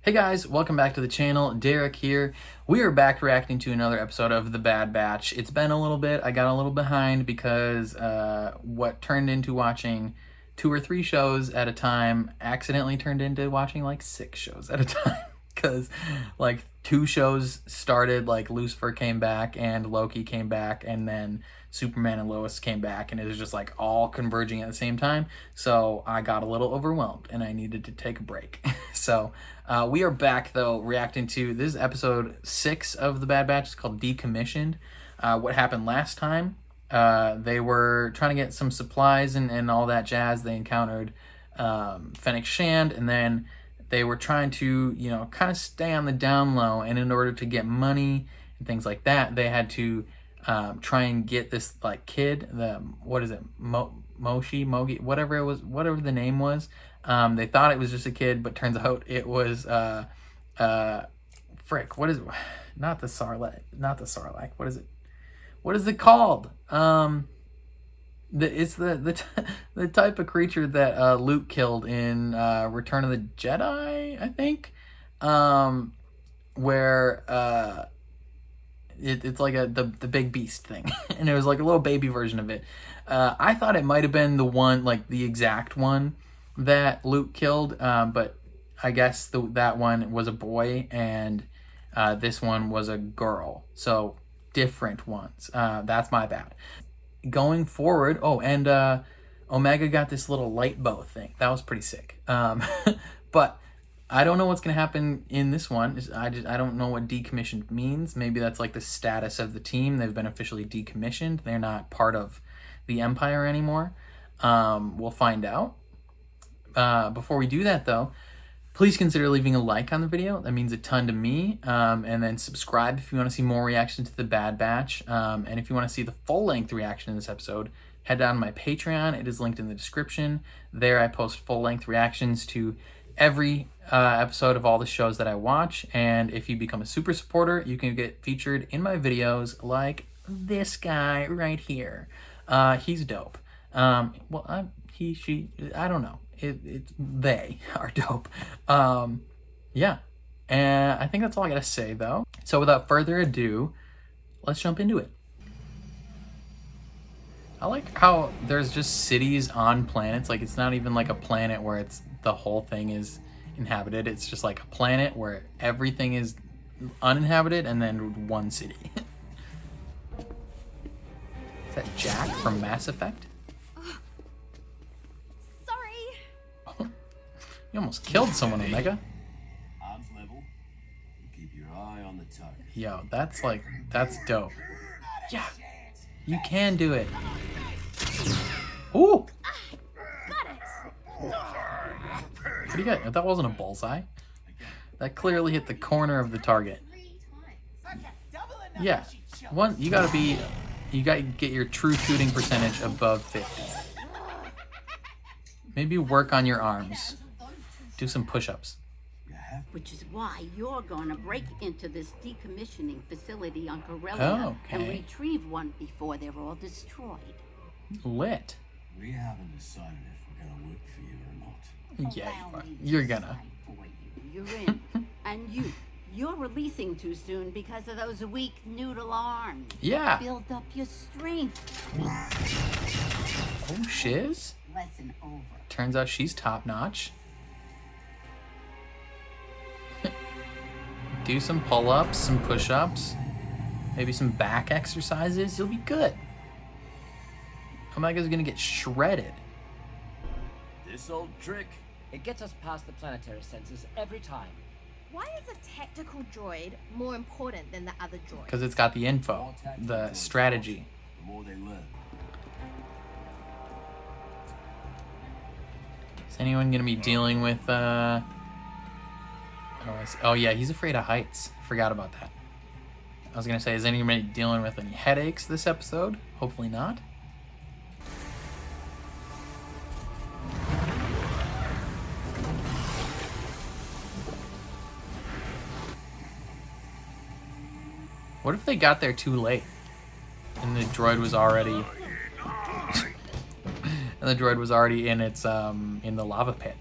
Hey guys, welcome back to the channel. Derek here. We are back reacting to another episode of The Bad Batch. It's been a little bit. I got a little behind because what turned into watching 2 or 3 shows at a time accidentally turned into watching like 6 shows at a time. Because like 2 shows started, like Lucifer came back and Loki came back, and then Superman and Lois came back, and it was just like all converging at the same time. So I got a little overwhelmed and I needed to take a break. So we are back though, reacting to this is episode 6 of The Bad Batch. It's called Decommissioned. What happened last time? They were trying to get some supplies and all that jazz. They encountered Fennec Shand, and then they were trying to, you know, kind of stay on the down low, and in order to get money and things like that, they had to try and get this like kid, Mogi, whatever it was, whatever the name was. They thought it was just a kid, but turns out it was frick, what is it? Not the Sarlacc, what is it called? It's the type of creature that Luke killed in Return of the Jedi, I think, where it's like the big beast thing, and it was like a little baby version of it. I thought it might have been the one, like the exact one that Luke killed, but I guess that one was a boy, and this one was a girl, so different ones. That's my bad. Going forward, oh, and Omega got this little light bow thing. That was pretty sick. But I don't know what's gonna happen in this one. I don't know what decommissioned means. Maybe that's like the status of the team. They've been officially decommissioned. They're not part of the Empire anymore. We'll find out. Before we do that though, please consider leaving a like on the video. That means a ton to me. And then subscribe if you want to see more reactions to The Bad Batch. And if you want to see the full-length reaction in this episode, head down to my Patreon. It is linked in the description. There I post full-length reactions to every episode of all the shows that I watch. And if you become a super supporter, you can get featured in my videos like this guy right here. He's dope. Well, I don't know. They are dope. Yeah, and I think that's all I gotta say though. So without further ado, let's jump into it. I like how there's just cities on planets. Like, it's not even like a planet where it's the whole thing is inhabited. It's just like a planet where everything is uninhabited, and then one city. Is that Jack from Mass Effect? You almost killed someone, Omega. Arms level. Keep your eye on the target. Yo, that's dope. Yeah, you can do it. Ooh! What do you got? That wasn't a bullseye. That clearly hit the corner of the target. Yeah, you gotta get your true shooting percentage above 50. Maybe work on your arms. Do some push-ups. Which is why you're going to break into this decommissioning facility on Corellia and retrieve one before they're all destroyed. Lit. We haven't decided if we're going to work for you or not. Yeah, you're gonna. You're in. And you're releasing too soon because of those weak noodle arms. Yeah. Build up your strength. Oh, shiz. Lesson over. Turns out she's top-notch. Do some pull-ups, some push-ups, maybe some back exercises. You'll be good. Omega's gonna get shredded. This old trick. It gets us past the planetary sensors every time. Why is a tactical droid more important than the other droids? Because it's got the info, the strategy. The more they learn. Is anyone gonna be dealing with oh yeah, he's afraid of heights. Forgot about that. I was gonna say, is anybody dealing with any headaches this episode? Hopefully not. What if they got there too late and the droid was already and the droid was already in its in the lava pit?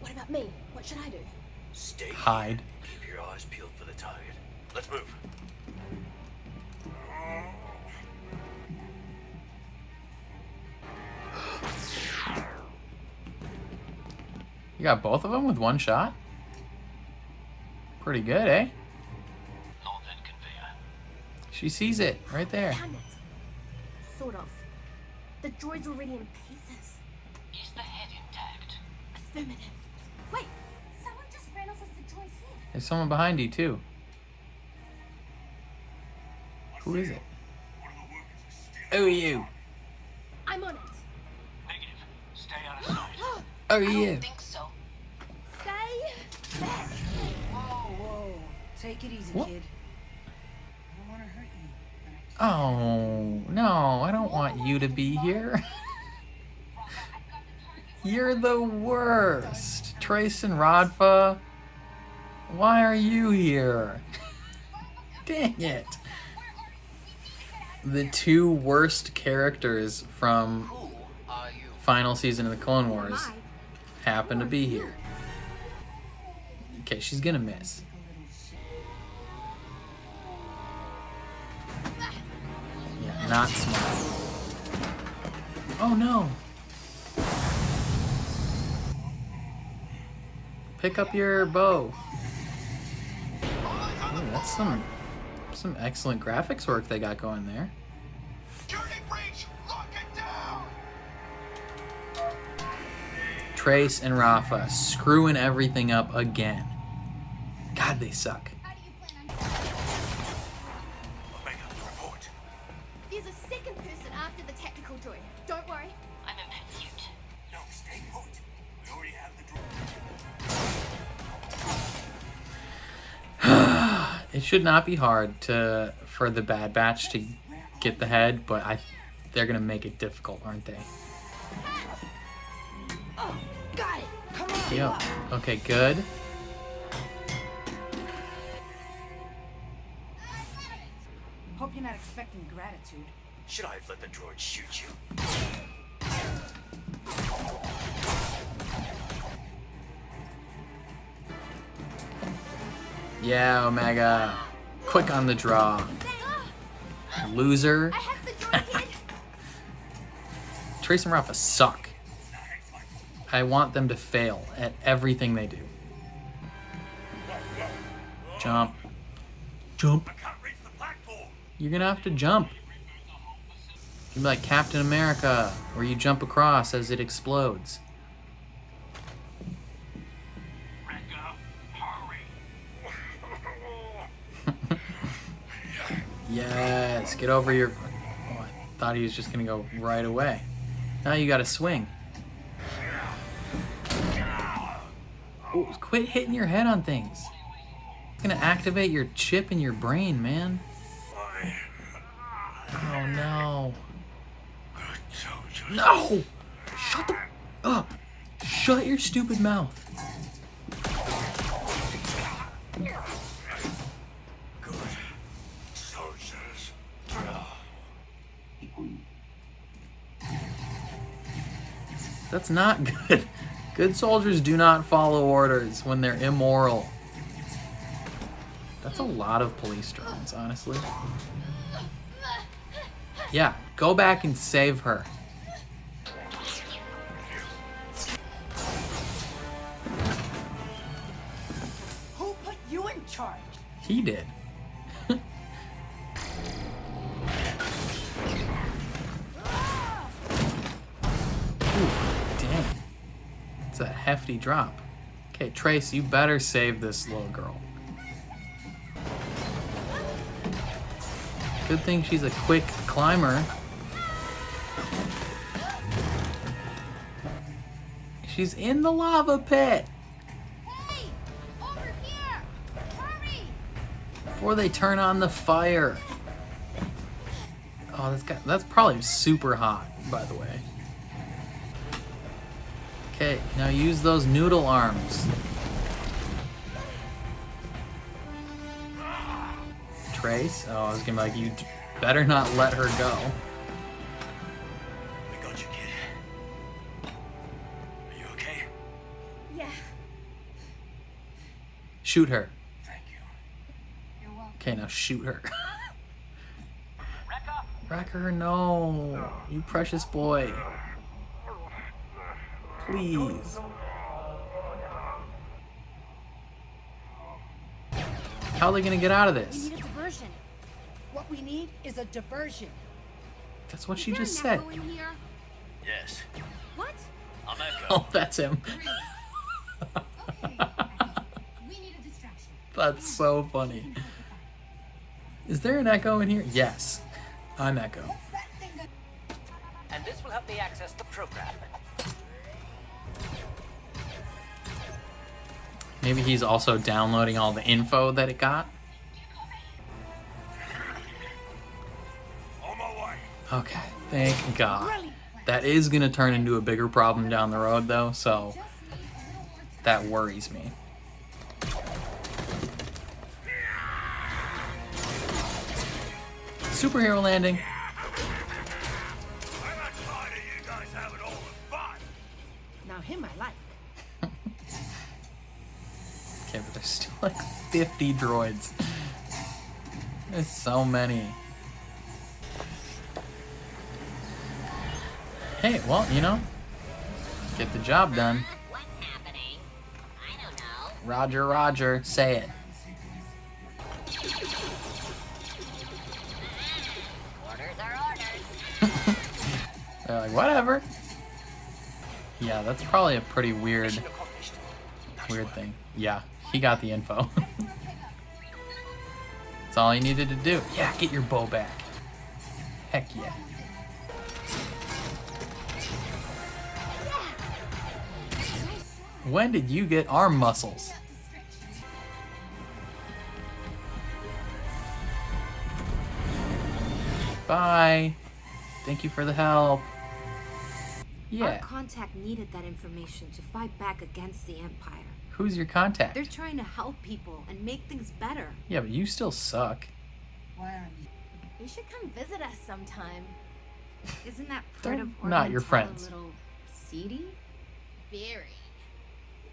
What about me? What should I do? Stay hide. here. Keep your eyes peeled for the target. Let's move. You got both of them with one shot? Pretty good, eh? Hold that conveyor. She sees it right there. Damn it. Sort of. The droid's already in pieces. Is the head intact? Affirmative. Wait, someone just ran off with the droid here. There's someone behind you, too. Who is it? Oh, you. I'm on it. Negative. Stay out of sight. Oh, you. So. Stay back. Whoa. Take it easy, What? kid. Oh, no, I don't want you to be here. You're the worst. Trace and Rodfa, why are you here? Dang it. The two worst characters from Who are you? final season of the Clone Wars Hi. happen to be here. Okay, she's gonna miss. Yeah, not smart. Oh no. Pick up your bow. Ooh, that's some excellent graphics work they got going there. Trace and Rafa screwing everything up again. God, they suck. How do you plan on... Omega, report. There's a second person after the tactical droid. Don't worry. I'm in pursuit. No, stay put. We already have the drone. It should not be hard for the Bad Batch to get the head, but they're gonna make it difficult, aren't they? Oh, got it. Come on. Yep. Okay, good. Hope you're not expecting gratitude. Should I have let the droid shoot you? Yeah, Omega. Quick on the draw. Loser. I have the droid, kid. Trace and Rafa suck. I want them to fail at everything they do. Jump. Jump. I can't reach the platform. You're gonna have to jump. You're like Captain America, where you jump across as it explodes. Wrecker, hurry. Yes, get over your... Oh, I thought he was just gonna go right away. Now you gotta swing. Oh, quit hitting your head on things. It's gonna activate your chip in your brain, man. Oh no. Good soldiers. No! Shut the up! Shut your stupid mouth. Good soldiers. That's not good. Good soldiers do not follow orders when they're immoral. That's a lot of police drones, honestly. Yeah, go back and save her. Who put you in charge? He did. Ooh, damn. It's a hefty drop. Okay, Trace, you better save this little girl. Good thing she's a quick climber. She's in the lava pit. Hey! Over here! Hurry! Before they turn on the fire. Oh, that's probably super hot, by the way. Okay, now use those noodle arms. Trace? Oh, I was gonna be like, you better not let her go. We got you, kid. Are you okay? Yeah. Shoot her. Thank you. You're welcome. Okay, now shoot her. Wrecker, no. You precious boy. Please. How are they gonna get out of We this? need a diversion. What we need is a diversion. That's what Is she there just an said. echo in here? Yes. What? I'm Echo. Oh, that's him. We need a distraction. That's so funny. Is there an echo in here? Yes. I'm Echo. And this will help me access the program. Maybe he's also downloading all the info that it got. On my way. Okay, thank God. That is going to turn into a bigger problem down the road, though, so that worries me. Superhero landing. I'm not tired of you guys having all the fun. Now him I like. Okay, but there's still like 50 droids. There's so many. Hey, well, you know, get the job done. What's happening? I don't know. Roger, Roger, say it. Orders are orders. They're like, whatever. Yeah, that's probably a pretty weird thing. Yeah, he got the info. That's all he needed to do. Yeah, get your bow back. Heck yeah. When did you get arm muscles? Bye. Thank you for the help. Our Yeah. contact needed that information to fight back against the Empire. Who's your contact? They're trying to help people and make things better. Yeah, but you still suck. Why aren't you? You should come visit us sometime. Isn't that part They're of not your Orlan's friends. a little seedy? Very.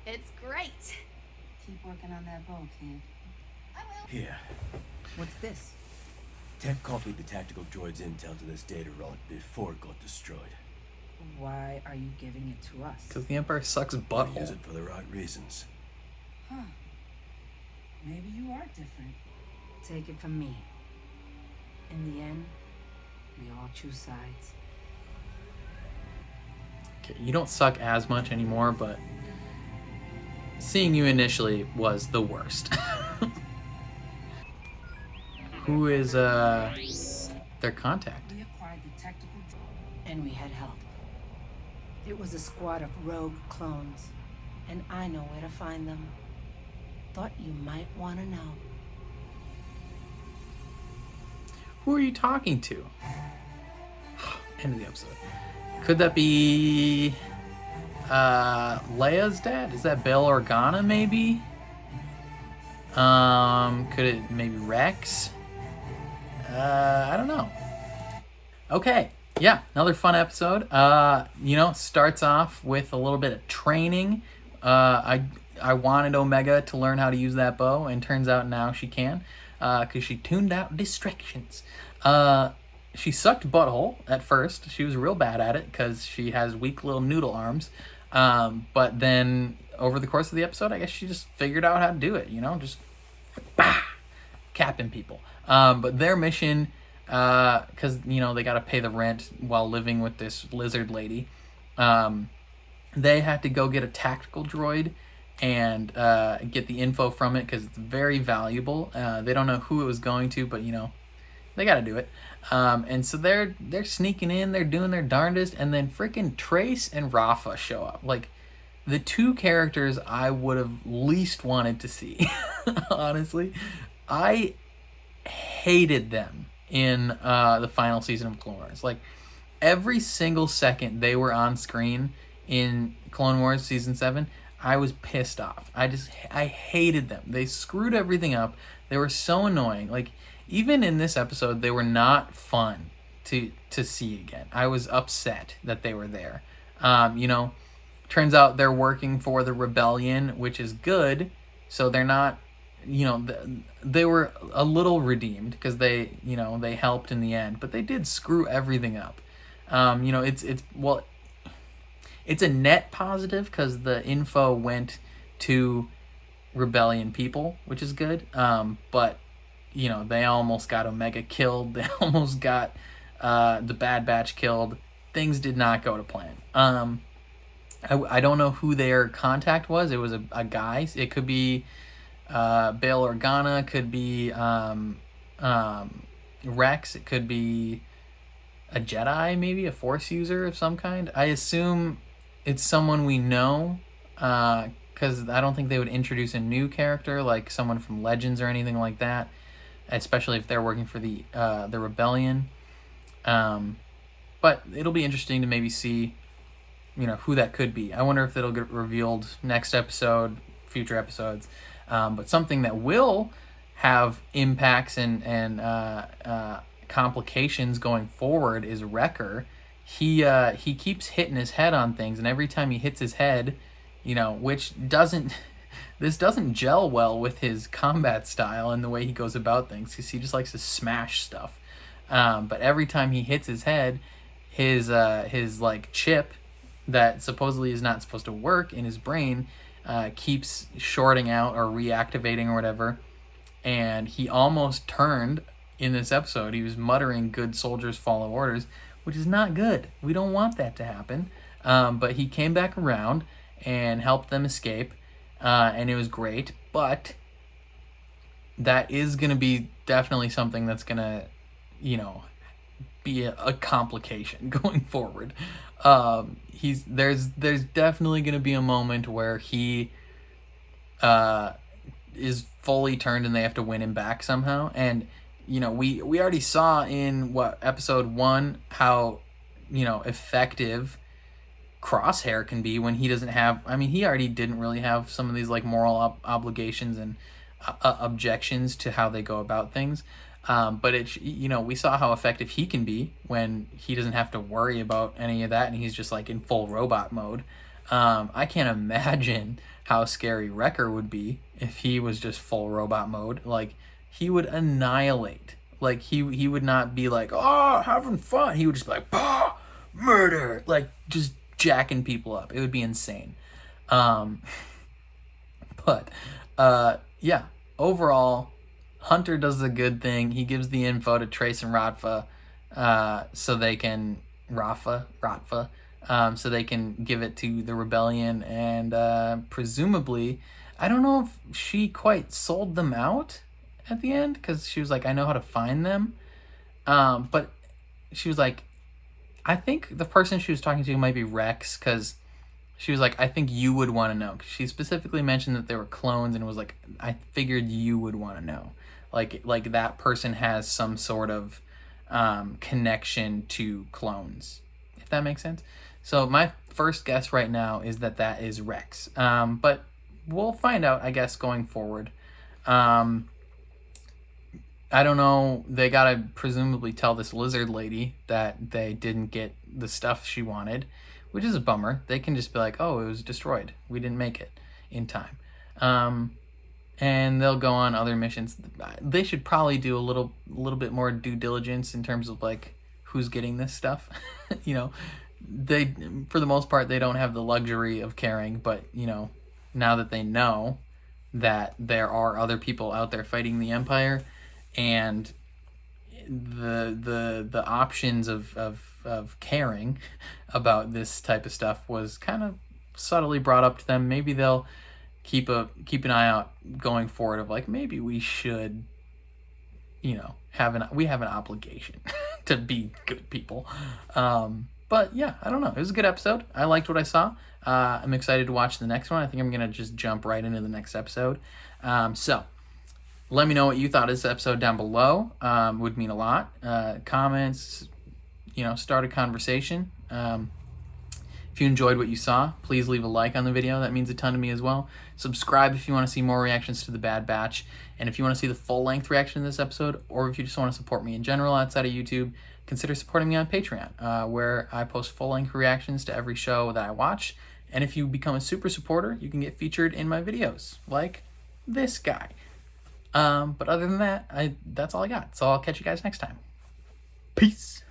It's great. Keep working on that bow, kid. Here. What's this? Tech copied the tactical droid's intel to this data rod before it got destroyed. Why are you giving it to us? Because the Empire sucks I use butthole. it for the right reasons. Huh. Maybe you are different. Take it from me. In the end, we all choose sides. Okay, you don't suck as much anymore, but seeing you initially was the worst. Who is their contact? We acquired the tactical droid, and we had help. It was a squad of rogue clones, and I know where to find them. Thought you might want to know. Who are you talking to? End of the episode. Could that be Leia's dad? Is that Bail Organa maybe? Could it maybe Rex? I don't know. Okay, yeah, another fun episode. You know, starts off with a little bit of training. I wanted Omega to learn how to use that bow, and turns out now she can, because she tuned out distractions. She sucked butthole at first. She was real bad at it because she has weak little noodle arms. But then over the course of the episode, I guess she just figured out how to do it, you know, just bah, capping people. But their mission, because, you know, they got to pay the rent while living with this lizard lady, they had to go get a tactical droid and get the info from it because it's very valuable. They don't know who it was going to, but, you know, they got to do it. And so they're sneaking in, they're doing their darndest, and then freaking Trace and Rafa show up. Like, the two characters I would have least wanted to see. Honestly, I hated them in the final season of Clone Wars. Like, every single second they were on screen in Clone Wars Season 7, I was pissed off. I hated them. They screwed everything up. They were so annoying. Like, even in this episode, they were not fun to see again. I was upset that they were there. You know, turns out they're working for the rebellion, which is good. So they're not they were a little redeemed because they helped in the end, but they did screw everything up. It's a net positive because the info went to rebellion people, which is good. But they almost got Omega killed. They almost got the Bad Batch killed. Things did not go to plan. I don't know who their contact was. It was a guy. It could be Bail Organa. Could be Rex. It could be a Jedi, maybe a Force user of some kind. I assume it's someone we know, because I don't think they would introduce a new character like someone from Legends or anything like that, especially if they're working for the Rebellion. But it'll be interesting to maybe see, who that could be. I wonder if it'll get revealed next episode, future episodes. But something that will have impacts and complications going forward is Wrecker. He keeps hitting his head on things, and every time he hits his head, which doesn't gel well with his combat style and the way he goes about things, because he just likes to smash stuff. But every time he hits his head, his like chip that supposedly is not supposed to work in his brain keeps shorting out or reactivating or whatever. And he almost turned in this episode. He was muttering, "Good soldiers follow orders," which is not good. We don't want that to happen. But he came back around and helped them escape, and it was great. But that is going to be definitely something that's going to, be a complication going forward. There's definitely going to be a moment where he is fully turned and they have to win him back somehow. And we already saw in episode 1 how effective Crosshair can be when he doesn't have, he already didn't really have some of these like moral obligations and objections to how they go about things. But we saw how effective he can be when he doesn't have to worry about any of that and he's just like in full robot mode. I can't imagine how scary Wrecker would be if he was just full robot mode. Like, he would annihilate. Like, he would not be like, "Oh, having fun." He would just be like, "Bah, murder!" Like, just jacking people up. It would be insane. Yeah, overall, Hunter does a good thing. He gives the info to Trace and Ratfa, so they can so they can give it to the Rebellion, and presumably, I don't know if she quite sold them out at the end, because she was like, "I know how to find them," but she was like, I think the person she was talking to might be Rex, because she was like, "I think you would want to know." 'Cause she specifically mentioned that they were clones, and it was like, I figured you would want to know. Like that person has some sort of connection to clones, if that makes sense. So my first guess right now is that is Rex. But we'll find out, I guess, going forward. I don't know. They gotta presumably tell this lizard lady that they didn't get the stuff she wanted, which is a bummer. They can just be like, "Oh, it was destroyed. We didn't make it in time." And they'll go on other missions. They should probably do a little bit more due diligence in terms of like who's getting this stuff. They, for the most part, they don't have the luxury of caring, but now that they know that there are other people out there fighting the Empire, and the options of caring about this type of stuff was kind of subtly brought up to them, maybe they'll keep an eye out going forward of like, maybe we should have an obligation to be good people. But yeah, I don't know. It was a good episode. I liked what I saw. I'm excited to watch the next one. I think I'm gonna just jump right into the next episode. So let me know what you thought of this episode down below. Would mean a lot. Comments, start a conversation. If you enjoyed what you saw, please leave a like on the video. That means a ton to me as well. Subscribe if you want to see more reactions to The Bad Batch. And if you want to see the full-length reaction to this episode, or if you just want to support me in general outside of YouTube, consider supporting me on Patreon, where I post full-length reactions to every show that I watch. And if you become a super supporter, you can get featured in my videos, like this guy. But other than that, that's all I got. So I'll catch you guys next time. Peace.